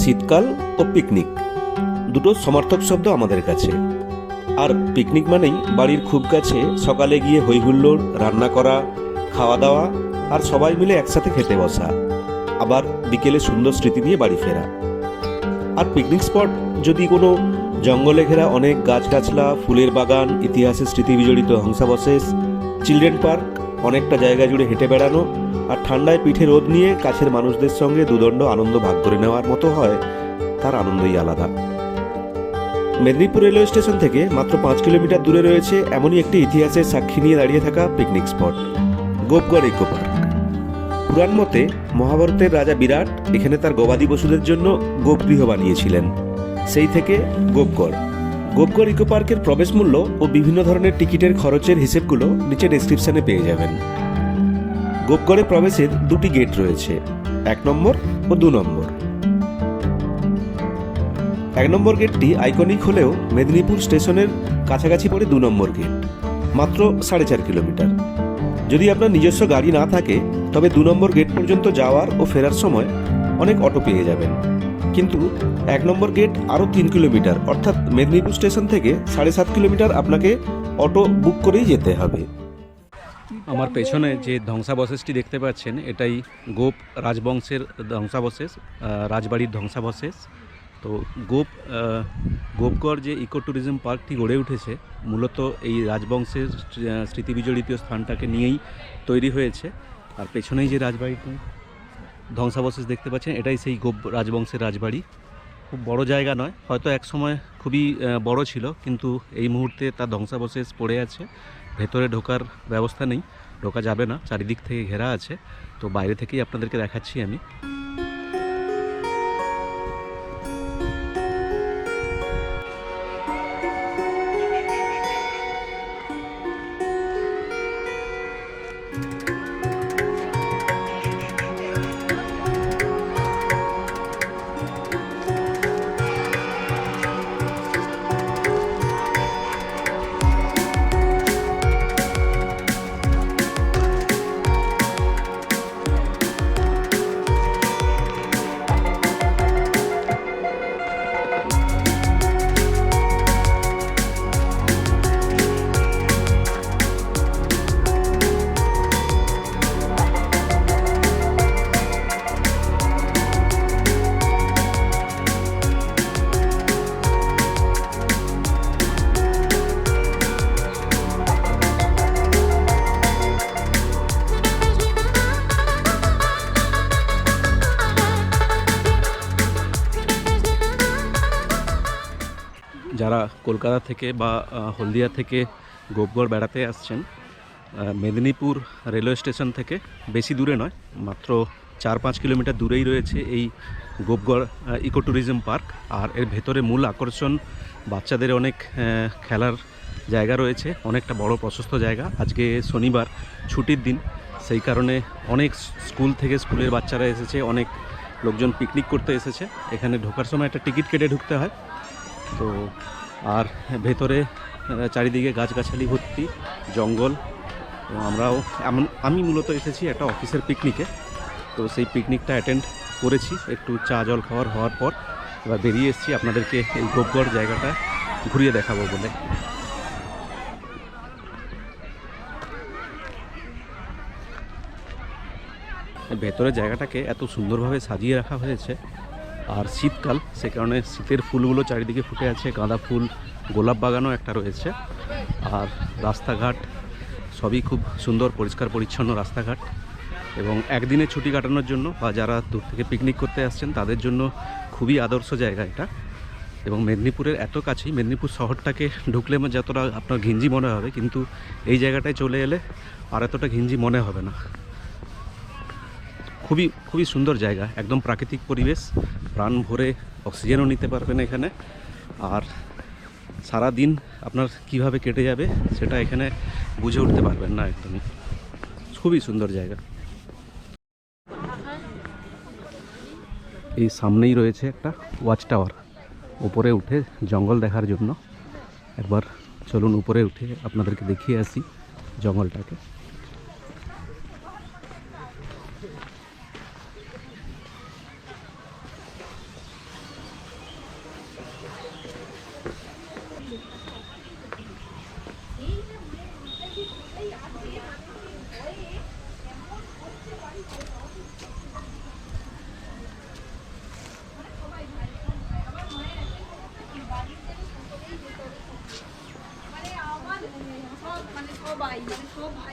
শীতকাল ও পিকনিক দুটো সমার্থক শব্দ আমাদের কাছে। আর পিকনিক মানেই বাড়ির খুব কাছে সকালে গিয়ে হইহুল্লোড়, রান্না করা, খাওয়া দাওয়া আর সবাই মিলে একসাথে খেতে বসা, আবার বিকেলে সুন্দর স্মৃতি নিয়ে বাড়ি ফেরা। আর পিকনিক স্পট যদি কোনো জঙ্গলে ঘেরা অনেক গাছগাছলা, ফুলের বাগান, ইতিহাসের স্মৃতি বিজড়িত ধ্বংসাবশেষ, চিলড্রেন পার্ক, অনেকটা জায়গা জুড়ে হেঁটে বেড়ানো আর ঠান্ডায় পিঠে রোদ নিয়ে কাছের মানুষদের সঙ্গে দুদণ্ড আনন্দ ভাগ করে নেওয়ার মতো হয়, তার আনন্দই আলাদা। মেদিনীপুর রেলওয়ে স্টেশন থেকে মাত্র 5 কিলোমিটার দূরে রয়েছে এমনই একটি ইতিহাসের সাক্ষী নিয়ে দাঁড়িয়ে থাকা picnic spot, Gopgarh eco park. পুরাণ মতে মহাভারতের রাজা বিরাট এখানে তার গবাদি পশুদের জন্য গোপগৃহ বানিয়েছিলেন। সেই থেকে গোপগড়। গোপগড় ইকো পার্কের প্রবেশ মূল্য ও বিভিন্ন ধরনের টিকিটের খরচের হিসেবগুলো নিচে ডেসক্রিপশনে পেয়ে যাবেন। গোপগড়ে প্রবেশের দুটি গেট রয়েছে, 1 নম্বর ও 2 নম্বর। 1 নম্বর গেটটি আইকনিক হলেও মেদিনীপুর স্টেশনের কাছাকাছি পড়ে 2 নম্বর গেট, মাত্র 4.5 কিলোমিটার। যদি আপনার নিজস্ব গাড়ি না থাকে তবে 2 নম্বর গেট পর্যন্ত যাওয়ার ও ফেরার সময় অনেক অটো পেয়ে যাবেন। কিন্তু 1 নম্বর গেট আরও 3 কিলোমিটার, অর্থাৎ মেদিনীপুর স্টেশন থেকে 7.5 কিলোমিটার আপনাকে অটো বুক করেই যেতে হবে। আমার পেছনে যে ধ্বংসাবশেষটি দেখতে পাচ্ছেন এটাই গোপ রাজবংশের ধ্বংসাবশেষ, রাজবাড়ির ধ্বংসাবশেষ। তো গোপগড় যে ইকো ট্যুরিজম পার্কটি গড়ে উঠেছে মূলত এই রাজবংশের স্মৃতি বিজড়িত স্থানটাকে নিয়েই তৈরি হয়েছে। আর পেছনেই যে রাজবাড়িটি ধ্বংসাবশেষ দেখতে পাচ্ছেন এটাই সেই গোপ রাজবংশের রাজবাড়ি। খুব বড় জায়গা নয়, হয়তো একসময় খুবই বড় ছিল, কিন্তু এই মুহূর্তে তার ধ্বংসাবশেষ পড়ে আছে। ভেতরে ঢোকার ব্যবস্থা নেই, ঢোকা যাবে না, চারিদিক থেকে ঘেরা আছে। তো বাইরে থেকেই আপনাদেরকে দেখাচ্ছি আমি। যারা কলকাতা থেকে বা হলদিয়া থেকে গোপগড় বেড়াতে আসছেন, মেদিনীপুর রেলওয়ে স্টেশন থেকে বেশি দূরে নয়, মাত্র 4-5 কিলোমিটার দূরেই রয়েছে এই গোপগড় ইকো ট্যুরিজম পার্ক। আর এর ভেতরে মূল আকর্ষণ বাচ্চাদের অনেক খেলার জায়গা রয়েছে, অনেকটা বড় প্রশস্ত জায়গা। আজকে শনিবার, ছুটির দিন, সেই কারণে অনেক স্কুল থেকে স্কুলের বাচ্চারা এসেছে, অনেক লোকজন পিকনিক করতে এসেছে। এখানে ঢোকার সময় একটা টিকিট কেটে ঢুকতে হয়। তো আর ভেতরে চারিদিকে গাছগাছালি ভর্তি, জঙ্গল। তো আমি মূলত এসেছি একটা অফিসের পিকনিকে। তো সেই পিকনিকটা অ্যাটেন্ড করেছি, একটু চা জল হওয়ার পর এবার বেরিয়ে এসেছি আপনাদেরকে এই গোপগড় জায়গাটা ঘুরিয়ে দেখাবো বলে। ভেতরের জায়গাটাকে এত সুন্দরভাবে সাজিয়ে রাখা হয়েছে। আর শীতকাল, সে কারণে শীতের ফুলগুলো চারিদিকে ফুটে আছে, গাঁদা ফুল, গোলাপ বাগানও একটা রয়েছে। আর রাস্তাঘাট সবই খুব সুন্দর, পরিষ্কার পরিচ্ছন্ন রাস্তাঘাট। এবং একদিনের ছুটি কাটানোর জন্য বা যারা দূর থেকে পিকনিক করতে আসছেন তাদের জন্য খুবই আদর্শ জায়গা এটা। এবং মেদিনীপুরের এত কাছেই, মেদিনীপুর শহরটাকে ঢুকলে যতটা আপনার ঘিঞ্জি মনে হবে, কিন্তু এই জায়গাটায় চলে এলে আর এতটা ঘিঞ্জি মনে হবে না। খুবই সুন্দর জায়গা, একদম প্রাকৃতিক পরিবেশ, প্রাণ ভরে অক্সিজেনও নিতে পারবেন এখানে। আর সারা দিন আপনার কিভাবে কেটে যাবে সেটা এখানে বুঝে উঠতে পারবেন না একদমই। খুবই সুন্দর জায়গা। এই সামনেই রয়েছে একটা ওয়াচ টাওয়ার, উপরে উঠে জঙ্গল দেখার জন্য। একবার চলুন উপরে উঠে আপনাদেরকে দেখিয়ে আসি জঙ্গলটাকে।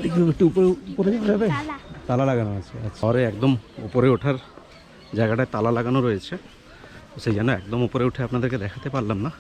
একটু উপরে উপরে যাবে, তালা লাগানো আছে। আচ্ছা, শহরে একদম উপরে ওঠার জায়গাটায় তালা লাগানো রয়েছে, সেই জন্য একদম উপরে উঠে আপনাদেরকে দেখাতে পারলাম না।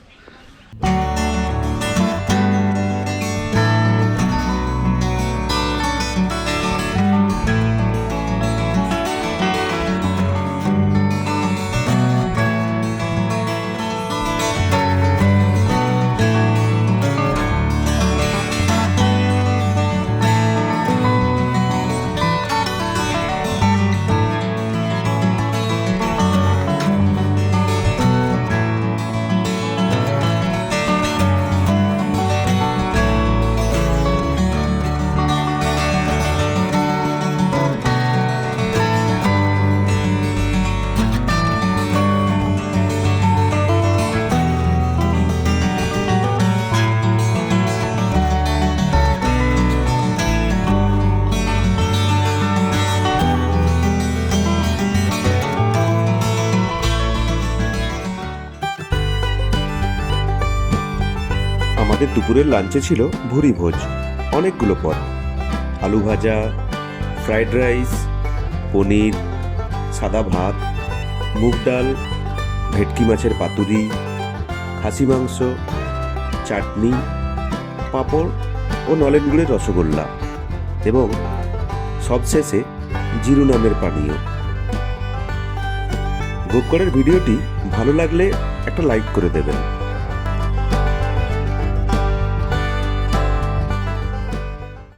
আমাদের দুপুরের লাঞ্চে ছিল ভুরি ভোজ, অনেকগুলো পদ, আলু ভাজা, ফ্রাইড রাইস, পনির, সাদা ভাত, মুগ ডাল, ভেটকি মাছের পাতুরি, খাসি মাংস, চাটনি, পাঁপড় ও নলেন গুড়ের রসগোল্লা এবং সবশেষে জিরু নামের পানীয়। গোপগড়ের ভিডিওটি ভালো লাগলে একটা লাইক করে দেবেন।